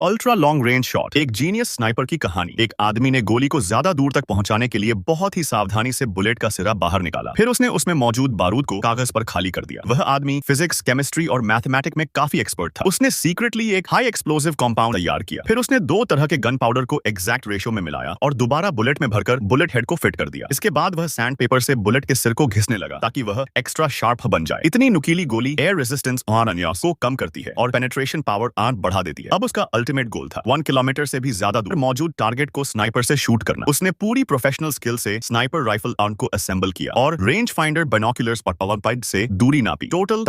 Ultra long range shot, एक genius sniper की कहानी। एक आदमी ने गोली को ज्यादा दूर तक पहुंचाने के लिए बहुत ही सावधानी से बुलेट का सिरा बाहर निकाला। फिर उसने उसमें मौजूद बारूद को कागज पर खाली कर दिया। वह आदमी फिजिक्स, केमिस्ट्री और मैथमेटिक्स में काफी एक्सपर्ट था। उसने सीक्रेटली एक हाई एक्सप्लोसिव कंपाउंड तैयार किया। फिर उसने 2 तरह के गन पाउडर को एग्जैक्ट रेशो में मिलाया और दोबारा बुलेट में भरकर बुलेट हेड को फिट कर दिया। इसके बाद वह सैंड पेपर से बुलेट के सिर को घिसने लगा ताकि वह एक्स्ट्रा शार्प बन जाए। इतनी नुकीली गोली एयर रेजिस्टेंस को कम करती है और पेनिट्रेशन पावर बढ़ा देती है। अब उसका अल्टीमेट गोल था 1 किलोमीटर से भी ज्यादा दूर मौजूद टारगेट को स्नाइपर से शूट करना। उसने पूरी प्रोफेशनल स्किल से स्नाइपर राइफल आर्म को असेंबल किया और रेंज फाइंडर बाइनोक्यूलर्स पर से दूरी नापी। टोटल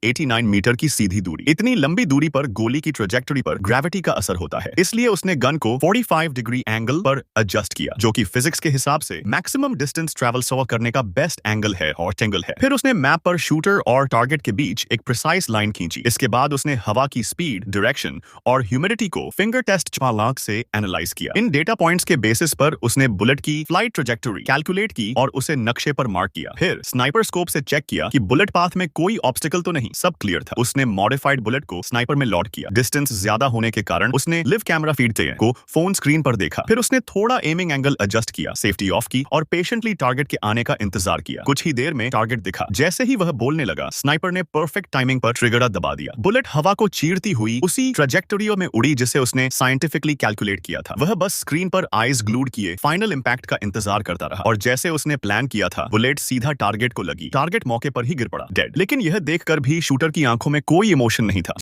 89 मीटर की सीधी दूरी। इतनी लंबी दूरी पर गोली की ट्रेजेक्टरी पर ग्रेविटी का असर होता है, इसलिए उसने गन को 45 डिग्री एंगल पर एडजस्ट किया, जो कि फिजिक्स के हिसाब से मैक्सिमम डिस्टेंस ट्रैवल सॉल्व करने का बेस्ट एंगल है और टेंगल है। फिर उसने मैप पर शूटर और टारगेट के बीच एक प्रिसाइज लाइन खींची। इसके बाद उसने हवा की स्पीड, डायरेक्शन और ह्यूमिडिटी को फिंगर टेस्ट चालाक से एनालाइज किया। इन डेटा पॉइंट्स के बेसिस पर उसने बुलेट की फ्लाइट ट्रेजेक्टरी कैलकुलेट की और उसे नक्शे पर मार्क किया। फिर स्नाइपर स्कोप से चेक किया कि बुलेट पाथ में कोई ऑब्स्टिकल तो नहीं, सब क्लियर था। उसने मॉडिफाइड बुलेट को स्नाइपर में लोड किया। डिस्टेंस ज्यादा होने के कारण उसने लिव कैमरा फीड को फोन स्क्रीन पर देखा। फिर उसने थोड़ा एमिंग एंगल एडजस्ट किया, सेफ्टी ऑफ की और पेशेंटली टारगेट के आने का इंतजार किया। कुछ ही देर में टारगेट दिखा। जैसे ही वह बोलने लगा, स्नाइपर ने परफेक्ट टाइमिंग पर ट्रिगर दबा दिया। बुलेट हवा को चीरती हुई उसी ट्रेजेक्टरी में उड़ी जिसे उसने साइंटिफिकली कैलकुलेट किया था। वह बस स्क्रीन पर आईज ग्लूड किए फाइनल इंपैक्ट का इंतजार करता रहा और जैसे उसने प्लान किया था, बुलेट सीधा टारगेट को लगी। टारगेट मौके पर ही गिर पड़ा, डेड। लेकिन यह देखकर भी शूटर की आंखों में कोई इमोशन नहीं था।